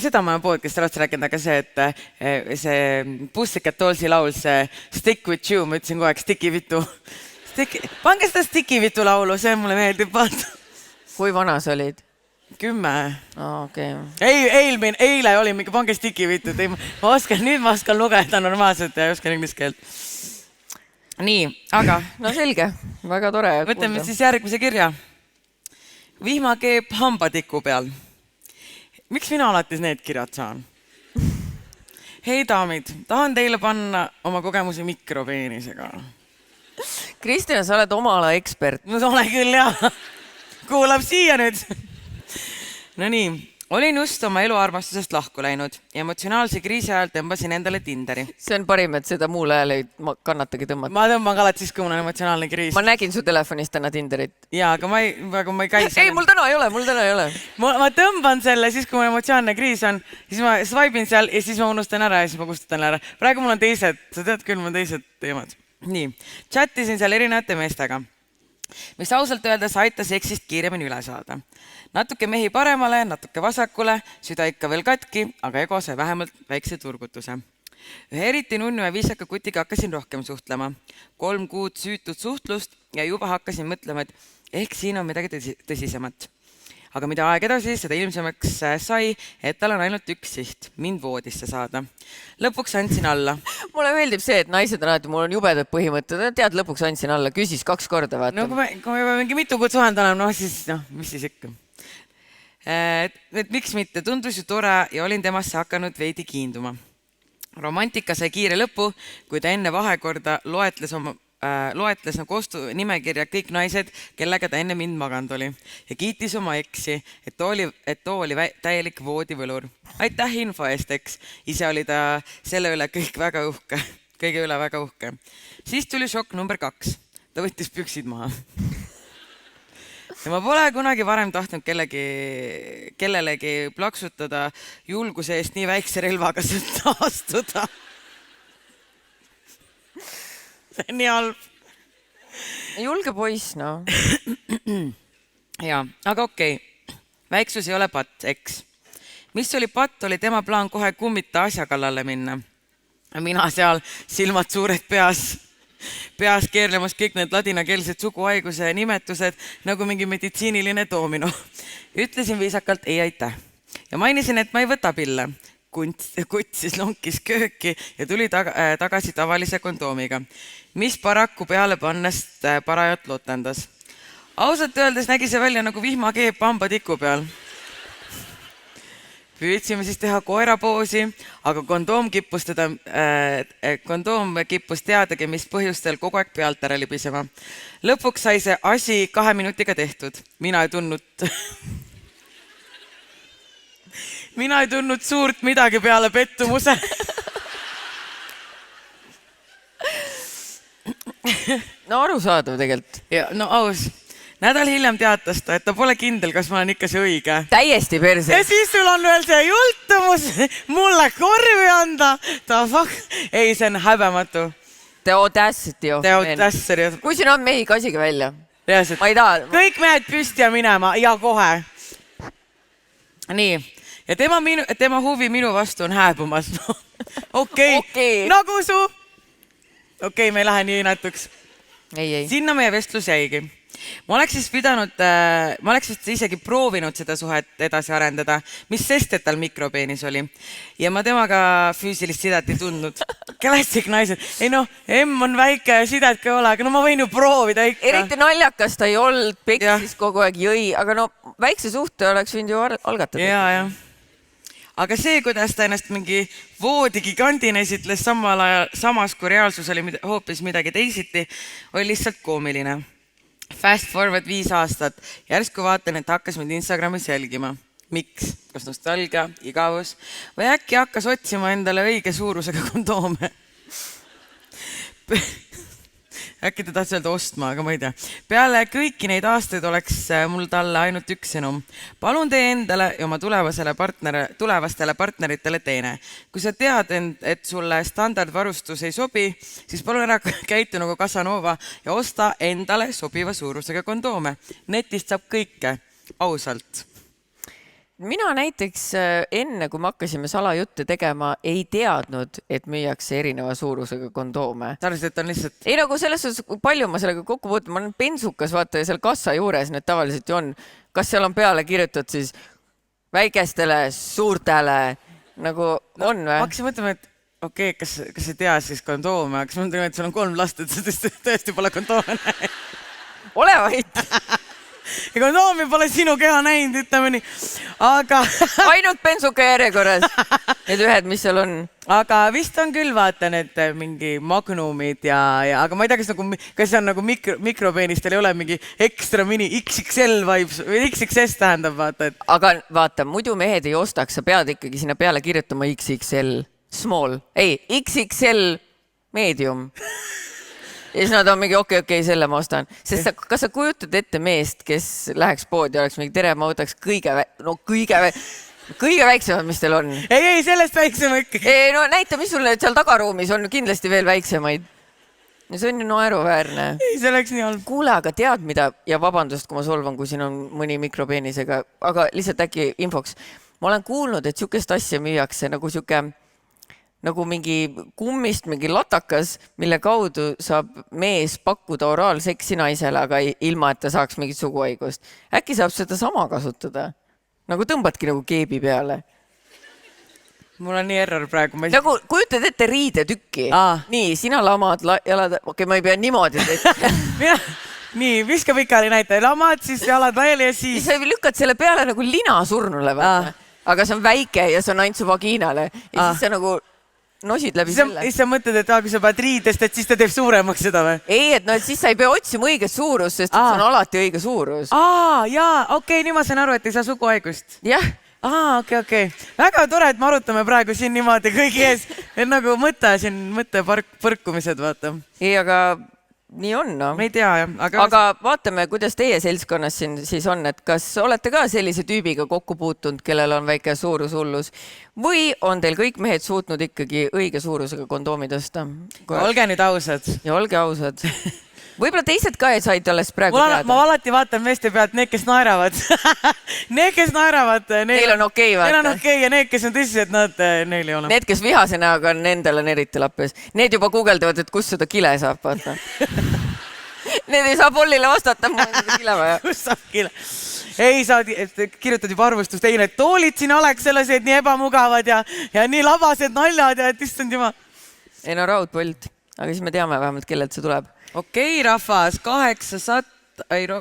Seda ma olen podcasti otsa rääkinud, aga see, et see Pussycat Dollsi laul, see Stick with you, ma ütlesin kogu aeg Sticky Vitu. Pange seda Sticky Vitu laulu, see mulle meeldib. Kui vana sa olid? 10. Okay. Eile oli mingi pange Sticky Vitu. Nüüd ma oskan lugeda normaalselt ja oskan inglise keelt. Nii, aga... No selge, väga tore. Võtame siis järgmise kirja. Vihmakeep hambatiku peal. Miks mina alati need kirjad saan? Hei daamid, tahan teile panna oma kogemuse mikropeenisega. Kristina, sa oled oma ala ekspert. No sa ole küll, jah. Kuulab siia nüüd. No nii, olin just oma eluarmastusest lahku läinud ja emotsionaalse kriisi ajal tõmbasin endale Tinderi. See on parim, et seda muul ajal ei kannatagi tõmmata. Ma tõmban ka alati siis, kui mul on emotsionaalne kriis. Ma nägin su telefonist täna Tinderit. Jaa, aga ma ei käi ei, mul täna ei ole. Ma tõmban selle siis, kui mul emotsionaalne kriis on, siis ma swipe'in seal ja siis ma unustan ära ja siis ma kustutan ära. Praegu mul on teised, sa tead küll, mul on teised teemad. Nii, chattisin seal erinevate meestega, mis ausalt öeldes aitas eksist kiiremini üle saada. Natuke mehi paremale, natuke vasakule, süda ikka veel katki, aga ego sai vähemalt väikse turgutuse. Ühe eriti nunnu ja viisaka kutiga hakkasin rohkem suhtlema. 3 kuud süütud suhtlust ja juba hakkasin mõtlema, et ehk siin on midagi tõsisemat. Aga mida aeg edasi, seda ilmsemaks sai, et tal on ainult üks siht, mind voodisse saada. Lõpuks andsin alla. Mulle meeldib see, et naised on alati, mul on jubedad põhimõtted. Tead, lõpuks andsin alla, küsis 2 korda. Vaata. No kui me juba mingi mitu kuud suhelnud oleme, siis mis siis ikka. Et miks mitte, tundus ju tore ja olin temasse hakanud veidi kiinduma. Romantika sai kiire lõpu, kui ta enne vahekorda loetles nagu ostu nimekirja kõik naised, kellega ta enne mind maganud oli ja kiitis oma eksi, et too oli täielik voodivõlur. Aitäh info eest, eks. Ise oli ta selle üle kõige üle väga uhke. Siis tuli šokk number 2. Ta võttis püksid maha. Ja ma pole kunagi varem tahtnud kellelegi plaksutada julguse eest nii väikse relvaga sõtta astuda. See on nii halb. Julge poiss, no. Jaa, aga okei. Väiksus ei ole patt, eks. Mis oli patt, oli tema plaan kohe kummita asja kallale minna. Mina seal silmad suured peas. peas keerlemas kõik need ladinakeelsed suguhaiguse nimetused nagu mingi meditsiiniline doomino. Ütlesin viisakalt ei aitäh ja mainisin, et ma ei võta pille. Kutt siis lonkis kööki ja tuli tagasi tavalise kondoomiga, mis paraku peale pannest parajalt lotendas. Ausalt öeldes nägi see välja nagu vihmakeep hambatiku peal. Püüdsime siis teha koerapoosi, aga kondoom kippus teadagi, mis põhjustel kogu aeg pealt ära libisema. Lõpuks sai see asi 2 minutiga tehtud. Mina ei tundnud suurt midagi peale pettumuse. No arusaadav tegelikult. Ja, no aus. Nädal hiljem teatas ta, et ta pole kindel, kas ma olen ikka see õige. Täiesti perse. Ja siis sul on veel see jultumus mulle korvi anda. Ei, see on häbematu. The audacity of men. Kui siin on mehi kasige välja? Reaalselt. Ma ei taha. Kõik mehed püsti ja minema ja kohe. Nii. Ja tema huvi minu vastu on hääbumas. Okei. Nagu su. Okei, me ei lähe nii nätuks. Ei. Sinna meie vestlus jäigi. Ma oleks vist isegi proovinud seda suhet edasi arendada, mis sest, et tal mikropeenis oli. Ja ma temaga füüsilist sidet ei tundnud. Klassik naised. Ei noh, M on väike ja sidet ka ei ole, aga no ma võin ju proovida ikka. Eriti naljakas ta ei olnud, peksis kogu aeg jõi, aga no väikse suhte oleks võinud ju algatada. Ja. Aga see, kuidas ta ennast mingi voodikigandina esitles samas kui reaalsus oli hoopis midagi teisiti, oli lihtsalt koomiline. Fast forward 5 aastat. Järsku vaatan, et hakkas mind Instagramis jälgima. Miks? Kas nostalgia, igavus? Või äkki hakkas otsima endale õige suurusega kondoome? Äkki ta tahtis öelda ostma, aga ma ei tea. Peale kõiki neid aastaid oleks mul talle ainult üks sõnum. Palun tee endale ja oma tulevastele partneritele teene. Kui sa tead, et sulle standardvarustus ei sobi, siis palun ära käitu nagu Casanova ja osta endale sobiva suurusega kondoome. Netist saab kõike. Ausalt. Mina näiteks enne, kui me hakkasime salajutte tegema, ei teadnud, et müüakse erineva suurusega kondoome. Sa arvasid, et on lihtsalt... Ei nagu selles suhtes, kui palju ma sellega kokku puutun, ma olen bensukas, vaata ja seal kassa juures need tavaliselt ju on. Kas seal on peale kirjutatud siis väikestele, suurtele, nagu on või? Ma hakkasin mõtlema, et okei, kas sa tea siis kondoome, kas ma mõtlema, et sul on 3 last, et sa tõesti pole kondoome näe. Ole vait! Ja kondoomi pole sinu keha näinud, ütleme nii. Aga... Ainult bensuka järjekorras. Need ühed, mis seal on. Aga vist on küll, vaata, need mingi magnumid aga ma ei tea, kas see on nagu mikropeenistel ei ole mingi ekstra mini XXL vibes või XXS tähendab, vaata. Aga vaata, muidu mehed ei ostaks, sa pead ikkagi sinna peale kirjutama XXL small. Ei, XXL medium. Ja siis nad on mingi okei, selle ma ostan. Sest kas sa kujutad ette meest, kes läheks poodi ja oleks mingi tere, ma võtaks kõige väiksemad, mis teil on? Ei, sellest väiksema ikkagi. Ei, no näita, mis sul seal tagaruumis on kindlasti veel väiksemaid. See on ju naeruväärne. Ei, see oleks nii halb. Kuule, aga tead mida, ja vabandust, kui ma solvan, kui siin on mõni mikropeenisega, aga lihtsalt äkki infoks. Ma olen kuulnud, et sükest asja müüakse nagu mingi kummist, mingi latakas, mille kaudu saab mees pakkuda oraalseksi naisele, aga ilma, et ta saaks mingit suguhaigust. Äkki saab seda sama kasutada? Nagu tõmbadki nagu keebi peale. Mul on nii error praegu. Nagu kujutad ette riidetükki. Nii, sina lamad jalad... Okei, ma ei pea niimoodi. Nii, viska pikali näita. Lamad, siis jalad laiali ja siis... Sa lükkad selle peale nagu lina surnule. Aga see on väike ja see on ainult su vagiinale. Ja siis sa nagu... nosid läbi selle. Siis sa mõtled, et kui sa pead riidest, et siis ta teeb suuremaks seda või? Ei, et siis sa ei pea otsima õiget suurus, sest see on alati õige suurus. Okei, nüüd ma saan aru, et ei saa suguhaigust. Jah. Okei. Väga tore, et me arutame praegu siin niimoodi kõigi ees. Et nagu mõtte põrkumised, vaata. Ei, aga nii on, no. Me ei tea, jah. Aga vaatame, kuidas teie seltskonnas siin siis on, et kas olete ka sellise tüübiga kokku puutunud, kellel on väike suurushullus või on teil kõik mehed suutnud ikkagi õige suurusega kondoomi tõsta? Olge nüüd ausad. Ja olge ausad. võib-olla teised ka said alles praegu teada. Ma alati vaatan meeste pealt need, kes naeravad. Need, kes naeravad. Neil on okei, vaata. Neil on okei ja need, kes on tõsised, neil ei ole. Need, kes vihase näoga on, nendel on eriti lappes. Need juba guugeldavad, et kus seda kile saab, vaata. Need ei saa Pollile vastata, mul on seda kile vaja. Kus saab kile? Ei, sa kirjutad juba arvustust eile, et toolid siin oleks sellised nii ebamugavad ja nii labased naljad ja et issand juba. Ei no raudpolt, aga siis me teame vähemalt, kellelt see tuleb. Okei, rahvas, 800,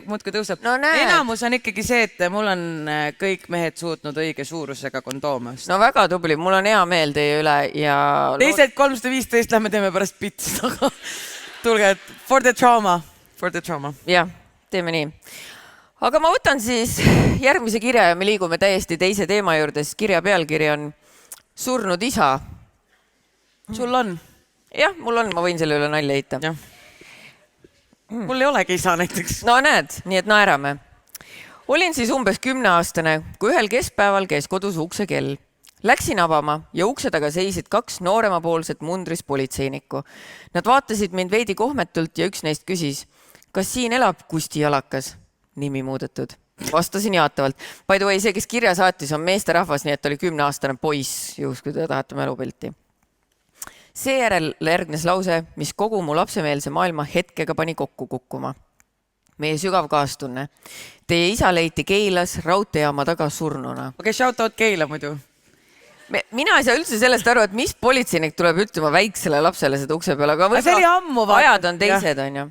muudkui tõuseb. No näed. Enamus on ikkagi see, et mul on kõik mehed suutnud õige suurusega kondoome. No väga tubli, mul on hea meel teie üle ja... Teised 315 lähme teeme pärast pitsi. Tulge, for the trauma. Jah, teeme nii. Aga ma võtan siis järgmise kirja ja me liigume täiesti teise teema juurde, sest kirja pealkiri on surnud isa. Sul on? Jah, mul on, ma võin selle üle nalja heita. Mul ei olegi isa näiteks. No näed, nii et naerame. Olin siis umbes 10-aastane, kui ühel keskpäeval käis kodus uksekell. Läksin avama ja ukse taga seisid 2 nooremapoolset mundris politseinikku. Nad vaatasid mind veidi kohmetult ja üks neist küsis, kas siin elab Kusti Jalakas? Nimi muudetud. Vastasin jaatavalt. By the way, see, kes kirja saatis, on meesterahvas, nii et oli 10-aastane poiss, juhus kui te tahate mälupilti. Seejärel järgnes lause, mis kogu mu lapsemeelse maailma hetkega pani kokku kukkuma. Meie sügav kaastunne. Teie isa leiti Keilas raudteejaama taga surnuna. Okei, shout out Keila muidu. Mina ei saa üldse sellest aru, et mis politseinik tuleb ütlema väiksele lapsele seda ukse peale, aga see oli ammu ajad on teised, on ju.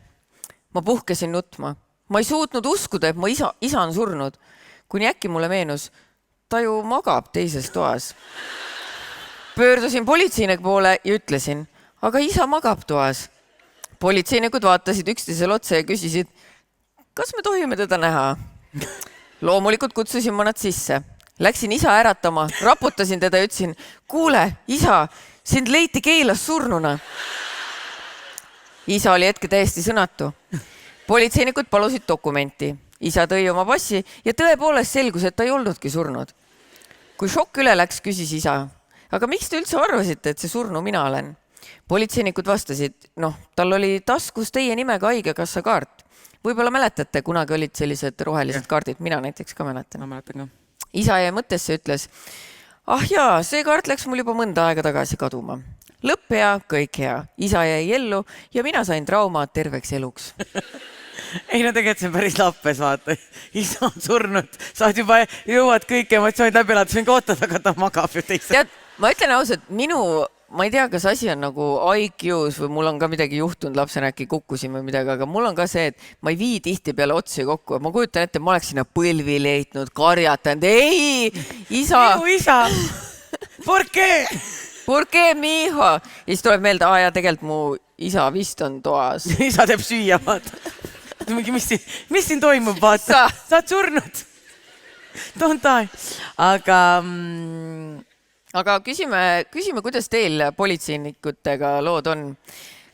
Ma puhkesin nutma. Ma ei suutnud uskuda, et mu isa on surnud. Kuni äkki mulle meenus, ta ju magab teises toas. Pöördusin politseinik poole ja ütlesin, aga isa magab toas. Politseinikud vaatasid üksteisel otsa ja küsisid, kas me tohime teda näha? Loomulikult kutsusin ma nad sisse. Läksin isa äratama, raputasin teda ja ütlesin, kuule, isa, sind leiti Keilas surnuna. Isa oli hetke täiesti sõnatu. Politseinikud palusid dokumenti. Isa tõi oma passi ja tõepoolest selgus, et ta ei olnudki surnud. Kui šokk üle läks, küsis isa, aga miks te üldse arvasite, et see surnu mina olen? Politseinikud vastasid, tal oli taskus teie nimega haigekassa kaart. Võib-olla mäletate, kunagi olid sellised rohelised kaardid, mina näiteks ka mäletan. Ma mäletan ka. Isa jäi mõttesse ütles, jaa, see kaart läks mul juba mõnda aega tagasi kaduma. Lõpp hea, kõik hea. Isa jäi ellu ja mina sain trauma terveks eluks. Ei, no tegelikult see on päris lappes, vaata. Isa on surnud, saad juba jõuad kõik emotsioonid läbi elada, see on kootada, aga ta magab ju teise. Tead, ma ütlen ausalt, ma ei tea, kas asi on nagu IQ-s või mul on ka midagi juhtunud, lapsena äkki kukkusin või midagi, aga mul on ka see, et ma ei vii tihti peale otsi kokku. Ma kujutan ette, ma oleks sinna põlvi leitnud, karjatanud. Ei, isa! Minu isa! ¿Por qué? ¿Por qué, miho? Ja siis tuleb meelde, ja tegelikult mu isa vist on toas. Isa teeb süüa, vaata. Mis siin toimub, vaata? Sa oled surnud. Don't die. Aga küsime, kuidas teil politseinikutega lood on?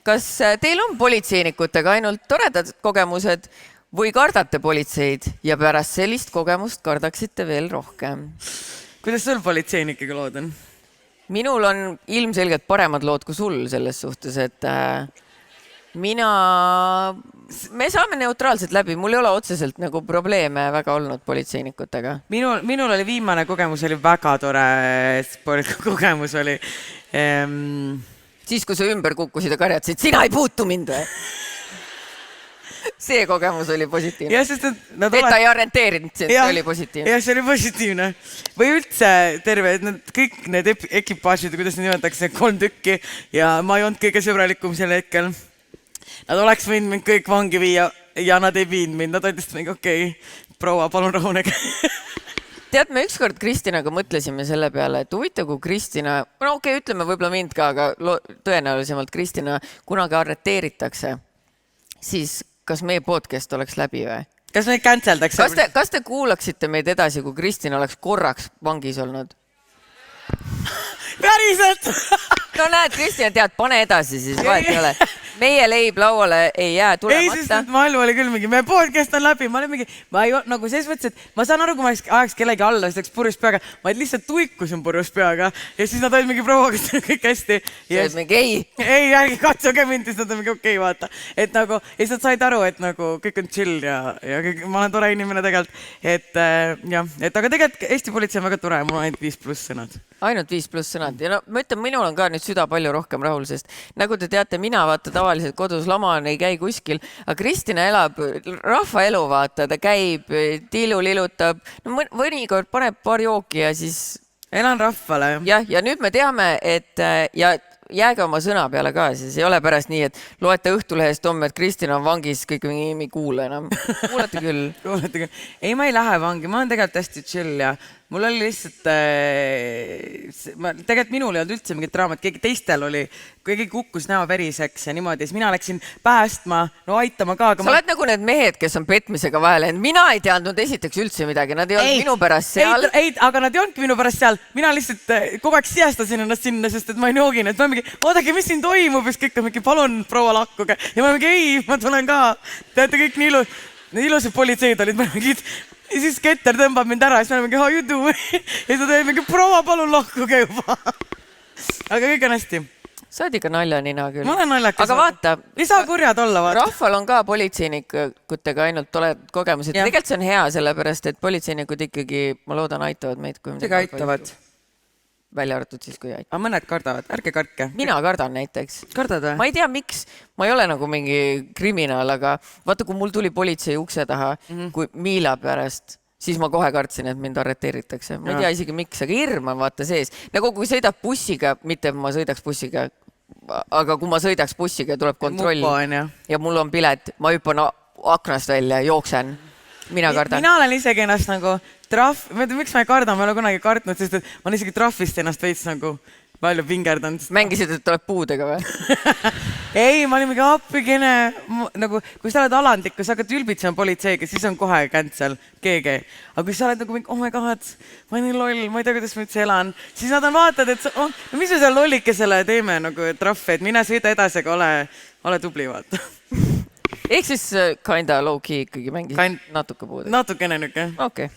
Kas teil on politseinikutega ainult toredad kogemused või kardate politseid ja pärast sellist kogemust kardaksite veel rohkem? Kuidas sul politseinikega lood on? Minul on ilmselgelt paremad lood kui sul selles suhtes, et me saame neutraalselt läbi, mul ei ole otseselt nagu probleeme väga olnud politseinikutega. Minul oli viimane kogemus, oli väga tore kogemus oli. Siis, kui sa ümber kukkusid ja karjatasid, sina ei puutu mind või? See kogemus oli positiivne. Et ta ei orienteerinud, see oli positiivne. Jah, see oli positiivne. Või üldse terve, kõik need ekipaažid, kuidas need nimetakse, 3 tükki ja ma ei olnud kõige sõbralikum sel hetkel. Nad oleks võinud mind kõik vangi viia ja nad ei viinud mind. Nad ütlesid mingi, okei, proua, palun rahunege. Tead, me ükskord Kristinaga mõtlesime selle peale, et huvitav, kui Kristina, ütleme võib-olla mind ka, aga tõenäolisemalt Kristina kunagi arreteeritakse, siis kas meie podcast oleks läbi või? Kas meid canceldakse? Kas te kuulaksite meid edasi, kui Kristina oleks korraks vangis olnud? Päriselt! no näed, Kristjan, tead, pane edasi siis, vahet ei ole. Meie leib lauale ei jää tulemata. Ei, sest maailm oli küll mingi, meie podcast on läbi, ma olin mingi, ma ei, nagu selles mõttes, et ma saan aru, kui ma ajaks kellegi alla, siis läks purjus peaga, ma lihtsalt tuikusin purjus peaga ja siis nad olid mingi proua, kas on kõik hästi. Yes. Mingi ei. Ei, ärgi katsuge mind, siis nad on mingi okei, vaata. Et nagu, ja siis nad said aru, et nagu kõik on chill ja kõik, ma olen tore inimene tegelikult. Et jah, et aga tegelikult Eesti politsei on väga tore, mul on ainult 5+ sõnad. Ainult 5+ sõnad ja no ma ütlen, minul on ka nüüd süda palju rohkem rahul, sest nagu te teate, mina vaata tavaliselt kodus laman, ei käi kuskil, aga Kristina elab rahvaelu, vaata, ta käib, tiilu lilutab, no mõnikord paneb paar jooki ja siis... Elan rahvale. Jah, ja nüüd me teame, et ja jääge oma sõna peale ka, siis ei ole pärast nii, et loete Õhtulehest homme, et Kristina on vangis, kõik ei kuule enam. Kuulete küll. Kuulete küll. Ei, ma ei lähe vangi, ma olen tegelikult hästi chill ja mul oli lihtsalt, tegelikult minul ei olnud üldse mingit draamat, keegi teistel oli, keegi kukkus näo veriseks ja niimoodi, siis mina läksin päästma, no aitama ka. Sa oled nagu need mehed, kes on petmisega vahele, mina ei teadnud esiteks üldse midagi, nad ei olnud minu pärast seal. Ei, aga nad ei olnudki minu pärast seal, mina lihtsalt kogu aeg sijastasin ennast sinna, sest et ma ei joogin, et ma mingi, oodake, mis siin toimub, ja kõik on mingi, palun, proua lakkuge. Ja ma mingi, ei, ma tulen ka. Teate, kõik nii ilusad politseid olid, ma mingi, ja siis Ketter tõmbab mind ära, siis ma mingi, how you do? Ja ta teeb mingi, proua, palun lahkuge juba. Aga kõik on hästi. Sa oled ikka naljanina küll. Ma olen naljakas. Aga vaata. Ei saa kurjad olla, vaata. Rahval on ka politseinikutega ainult toledad kogemused. Tegelikult see on hea, sellepärast, et politseinikud ikkagi, ma loodan, aitavad meid. Tega aitavad. Välja arvatud siis, kui aitavad. Aga mõned kardavad, ärge kartke. Mina kardan näiteks. Kardad või? Ma ei tea, miks. Ma ei ole nagu mingi kriminaal, aga vaata, kui mul tuli politsei ukse taha, kui Miila pärast, siis ma kohe kartsin, et mind arreteeritakse. Ma ei tea isegi miks, aga hirm on vaata sees. Nagu kui sõidab bussiga, mitte ma sõidaks bussiga, aga kui ma sõidaks bussiga, tuleb kontroll ja mul on pilet, ma hüppan aknast välja, jooksen. Mina kardan. Mina olen isegi ennast nagu trahv, miks ma ei karda, ma ei ole kunagi kartnud, sest et ma olen isegi trahvist ennast veits nagu palju pingerdanud. Mängisid, et tuleb puudega või? Ei, ma olin mingi appikene, nagu kui sa oled alandlik, kui sa hakkad ülbitsema politseiga, siis on kohe cancel, keegi. Aga kui sa oled nagu mingi, oh my god, ma olen nii loll, ma ei tea, kuidas ma üldse elan, siis nad on vaatad, et mis me seal lollikesele teeme nagu trahvi, et mine sõida edasi, aga ole tubli, vaata. Ehk siis kinda low-key ikkagi mängis natuke puude. Natukene nüke. Okei.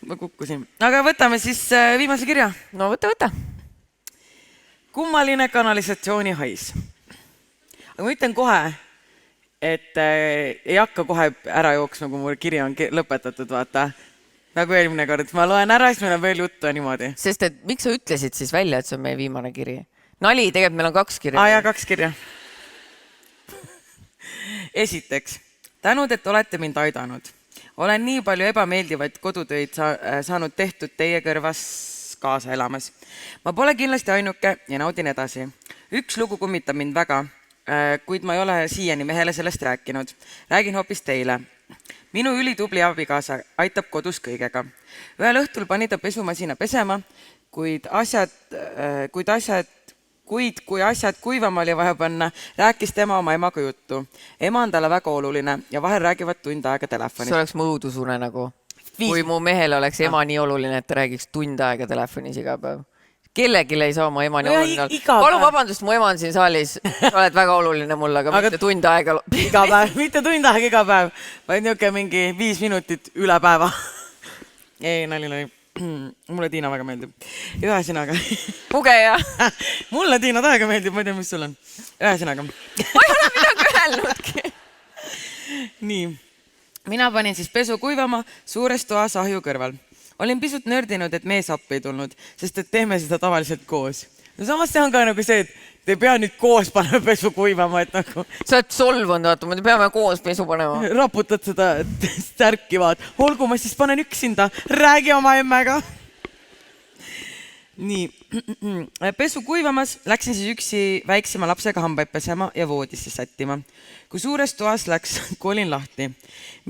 Ma kukkusin. Aga võtame siis viimase kirja. No võta. Kummaline kanalisatsiooni hais. Aga ma ütlen kohe, et ei hakka kohe ära jooksma, kui mul kiri on lõpetatud, vaata. Nagu eelmine kord. Ma loen ära, siis meil on veel juttu ja niimoodi. Sest et miks sa ütlesid siis välja, et see on meie viimane kiri? Nali, tegelikult meil on 2 kirja. Ja 2 kirja. Esiteks, tänud, et olete mind aidanud. Olen nii palju ebameeldivaid kodutöid saanud tehtud teie kõrvas kaasa elamas. Ma pole kindlasti ainuke ja naudin edasi. Üks lugu kummitab mind väga, kuid ma ei ole siiani mehele sellest rääkinud. Räägin hoopis teile. Minu ülitubli abikaasa aitab kodus kõigega. Ühel õhtul pani ta pesumasina pesema, kuid kui asjad kuivama oli vaja panna, rääkis tema oma emaga juttu. Ema on talle väga oluline ja vahel räägivad tund aega telefonis. See oleks mu õudusune nagu. Kui mu mehel oleks ema nii oluline, et ta räägiks tund aega telefonis iga päev. Kellegile ei saa oma ema nii oluline. Palun vabandust, mu ema on siin saalis. Sa oled väga oluline mulle, aga mitte tund aega. Iga päev, mitte tund aega iga päev. Vaid niuke mingi 5 minutit üle päeva. Ei, nali. Mulle Tiina väga meeldib. Ühesõnaga. Pugeja. Mulle Tiina täiega meeldib, ma ei tea, mis sul on. Ühesõnaga. Ma ei ole midagi öelnudki. Nii. Mina panin siis pesu kuivama suures toas ahju kõrval. Olin pisut nördinud, et mees appi ei tulnud, sest et teeme seda tavaliselt koos. No samas see on ka nagu see, et te ei pea nüüd koos panema pesu kuivama, et nagu... Sa oled solvunud, vaata, me peame koos pesu panema. Raputad seda stärki, vaat. Olgu, ma siis panen üksinda. Räägi oma emmega. Nii. Pesu kuivamas läksin siis üksi väiksema lapsega hambaid pesema ja voodisse sättima. Kui suures toas läks, kolin lahti.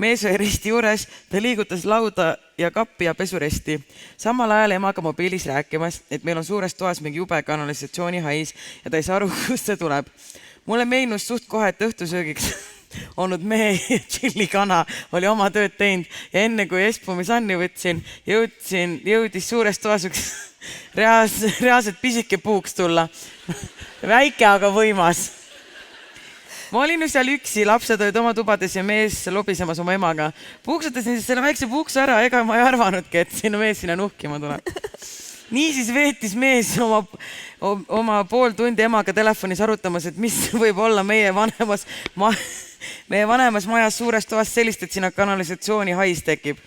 Mees oli risti juures, ta liigutas lauda ja kappi ja pesuresti. Samal ajal emaga mobiilis rääkimas, et meil on suures toas mingi jube kanalisatsiooni hais ja ta ei saa aru, kust see tuleb. Mulle meenus suht kohe, et õhtusöögiks olnud mehe ja tšillikana oli oma tööd teinud ja enne kui Espumi sanni võtsin, jõudis suures toas üks reaalselt pisike puuks tulla. Väike, aga võimas. Ma olin ju seal üksi, lapsed olid oma tubades ja mees lobisemas oma emaga. Puuksutasin siis selle väikse puuksu ära, ega ma ei arvanudki, et sinu mees sinna nuhkima tuleb. Niisiis veetis mees oma pool tundi emaga telefonis arutamas, et mis võib olla meie vanemas majas suures toas sellist, et sinna kanalisatsiooni hais tekib.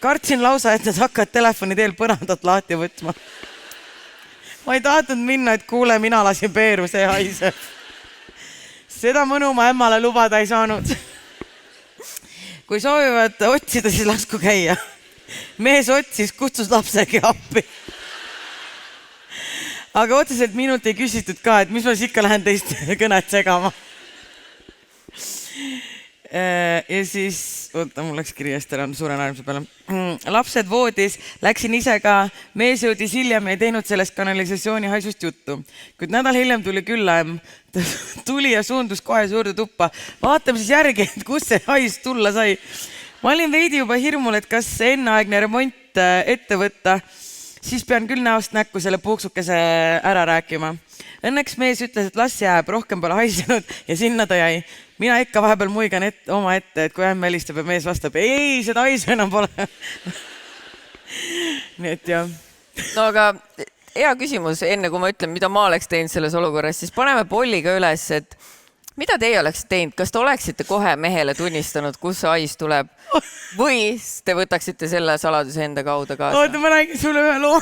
Kartsin lausa, et nad hakkavad telefoni teel põrandat lahti võtma. Ma ei tahtnud minna, et kuule, mina lasin peeru, see haiseb. Seda mõnu ma emmale lubada ei saanud. Kui soovivad otsida, siis lasku käia. Mees otsis, kutsus lapsegi appi. Aga otseselt minult ei küsitud ka, et mis ma siis ikka lähen teist kõnet segama. Ja siis, oota, mul läks kiri eest ära, suure naermise peale. Lapsed voodis, läksin ise ka, mees jõudis hiljem ja ei teinud sellest kanalisatsiooni haisust juttu. Kuid nädal hiljem tuli küllaem, tuli ja suundus kohe suurde tuppa. Vaatame siis järgi, et kus see hais tulla sai. Ma olin veidi juba hirmul, et kas enneaegne remont ette võtta, siis pean küll näost näkku selle puuksukese ära rääkima. Õnneks mees ütles, et las jääb, rohkem pole haisenud ja sinna ta jäi. Mina ikka vahepeal muigan oma ette, et kui ämm helistab ja mees vastab, ei, seda haisu enam pole. Nii et jah. No aga hea küsimus, enne kui ma ütlen, mida ma oleks teinud selles olukorras, siis paneme polliga üles, et mida teie oleks teinud? Kas te oleksite kohe mehele tunnistanud, kus see hais tuleb? Või te võtaksite selle saladuse enda kaudu kaasa? Oota, ma räägin sulle ühe loo.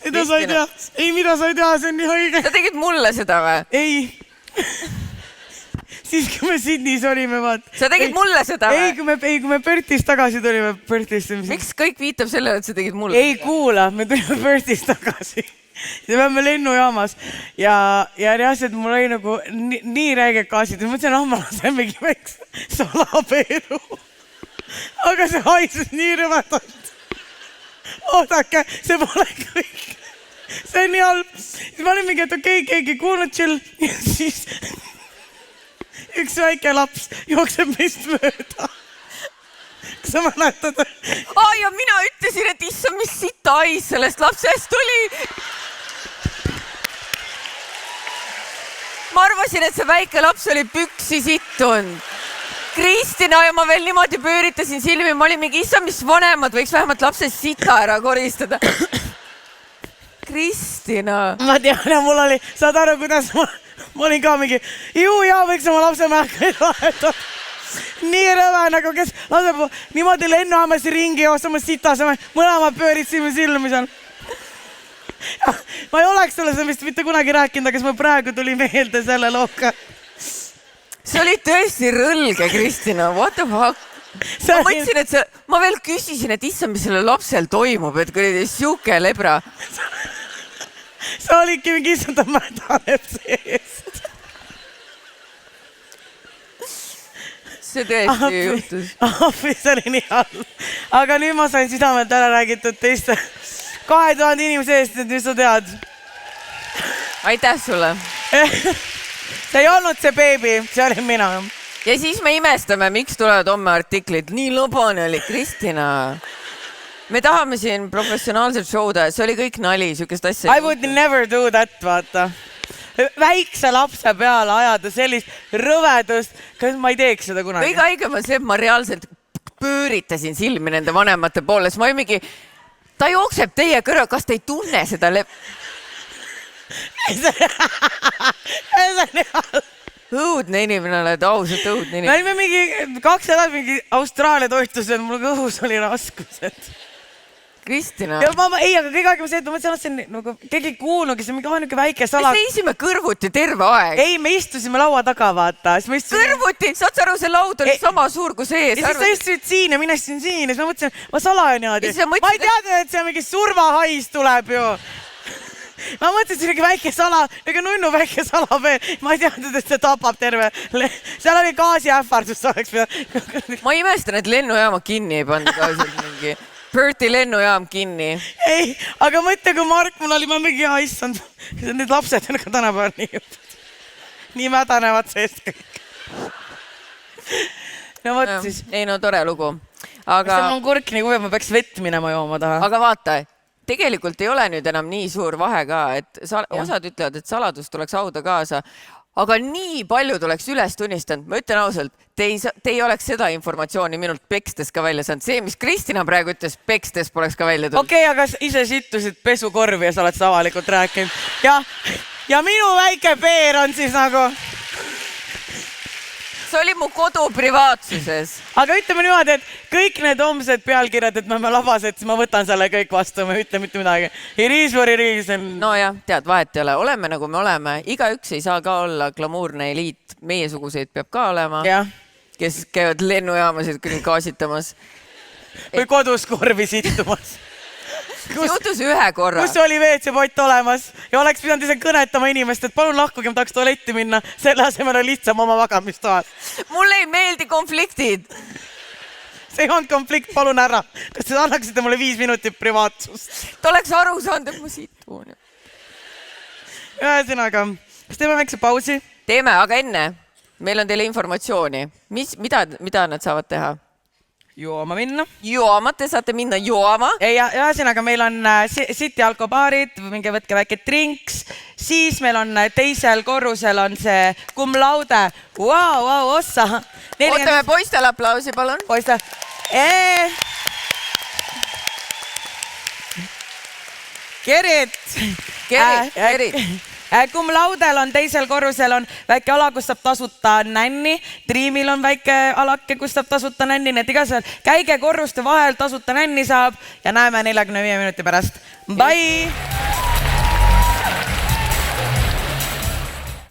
Mida sa ei tea? Ei, mida sa ei tea, see on nii haige. Sa tegid mulle seda või? Ei. Siis, kui me Sydneys olime, vaat. Sa tegid mulle seda või? Ei, kui me Perthist tagasi tulime. Miks kõik viitab sellele, et sa tegid mulle? Ei kuula, me tulime Perthist tagasi. Ja me oleme lennujaamas. Ja reaalselt mul oli nagu nii räige gaasid. Ma mõtlesin, ma lasen mingi väikse salapeeru. Aga see haisus nii rõvedalt. Oodake, see pole kõik. See on nii halb. Siis ma olin mingi, et okei, keegi kuulnud chill. Ja siis üks väike laps jookseb meist mööda. Kas sa mäletad? Ja mina ütlesin, et issa, mis sita hais sellest lapsest tuli. Ma arvasin, et see väike laps oli püksi sittund. Kristina ja ma veel niimoodi pööritasin silmi. Ma olin mingi, issa, mis vanemad võiks vähemalt lapsest sita ära koristada. Kristina. Ma tean, ja mul oli, saad aru, kuidas ma olin ka mingi, võiks oma lapse märkaid vahetada. Nii rõve, nagu kes laseb niimoodi lennuamasi ringi joostama sitas. Mõlemad pööritsime silmi seal. Ma ei oleks sulle seda vist mitte kunagi rääkinud, aga ma praegu tuli meelde selle looga. See oli tõesti rõlge, Kristina. What the fuck? Ma mõtlesin, et ma veel küsisin, et issa, mis selle lapsel toimub, et kui oli siuke lebra. Sa olidki mingi issand, ta mädaneb seest. See tõesti juhtus. See oli nii halb. Aga nüüd ma sain südamelt ära räägitud teiste 2000 inimese eest, et mis sa tead. Aitäh sulle. See ei olnud see beebi, see oli mina. Ja siis me imestame, miks tulevad homme artiklid. Nii lobane oli, Kristina. Me tahame siin professionaalselt showda, see oli kõik nali, sükest asja. I would never do that, vaata. Väikse lapse peale ajada sellist rõvedust, kas ma ei teeks seda kunagi? Kõige haigem on see, et ma reaalselt pööritasin silmi nende vanemate poole, siis ma ei mingi, ta jookseb teie kõrva, kas te ei tunne seda õudne inimene oled, ausalt õudne inimene. Me olime mingi 2 nädalat mingi Austraalia toitlused, mul õhus oli raskused. Kristina. Ei, aga kõige aegem see, et ma mõtlesin, nagu keegi ei kuulnudki, see on mingi ainuke väike sala. Me seisime kõrvuti terve aeg. Ei, me istusime laua taga, vaata. Kõrvuti? Saad sa aru, see laud oli sama suur kui see. Ja siis sa istusid siin ja mina istusin siin ja siis ma mõtlesin, ma salajan niimoodi. Ma ei teadnud, et see mingi surmahais tuleb ju. Ma mõtlesin, et see oli väike sala, ega nunnu väike sala veel. Ma ei teadnud, et see tapab terve. Seal oli gaasiähvardus. Ma imestan, et lennujaama kinni ei pandud ausalt mingi. Perthi lennujaam kinni. Ei, aga mõtle, kui Mark mul oli, ma mingi issand. Need lapsed on ka tänapäeval nii mädanevad seest kõik. No võt siis. Ei, no tore lugu. Aga... See on kurk nii kuve, ma peaks vett minema jooma taha. Aga vaata, tegelikult ei ole nüüd enam nii suur vahe ka, et osad ütlevad, et saladus tuleks hauda kaasa, aga nii palju tuleks üles tunnistanud. Ma ütlen ausalt, te ei oleks seda informatsiooni minult pekstes ka välja saanud. See, mis Kristina praegu ütles, pekstes poleks ka välja tulnud. Okei, aga ise sittusid pesukorvi ja sa oled avalikult rääkinud. Ja minu väike Peer on siis nagu... See oli mu kodu privaatsuses. Aga ütleme niimoodi, et kõik need homsed pealkirjad, et me oleme labased, siis ma võtan selle kõik vastu, ma ei ütle mitte midagi. Iriis või iriis. No jah, tead, vahet ei ole. Oleme nagu me oleme. Igaüks ei saa ka olla glamuurne eliit. Meiesuguseid peab ka olema, kes käivad lennujaamasid küll gaasitamas. Või kodus korvi sittumas. See juhtus ühe korra. Kus oli WC-pott olemas ja oleks pidanud ise kõnetama inimest, et palun lahkuge, ma tahaks tualetti minna. Selle asemel on lihtsam oma magamistoas. Mulle ei meeldi konfliktid. See on konflikt, palun ära. Kas te annaksite mulle 5 minutit privaatsust? Ta oleks aru saanud, et ma situun. Ühesõnaga, kas teeme väikse pausi? Teeme, aga enne. Meil on teile informatsiooni. Mida nad saavad teha? Jooma minna. Jooma, te saate minna jooma. Ja ühesõnaga, meil on City alkobaarid, minge võtke väike drinks. Siis meil on teisel korrusel on see cum laude. Wow, ossa. Ootame poistel aplausi, palun. Poistel. Kerit. Cum laudel on teisel korrusel on väike ala, kus saab tasuta nänni. Dreamil on väike alake, kus saab tasuta nänni. Need igasugused käige korruste vahel, tasuta nänni saab ja näeme 45 minuti pärast. Bye!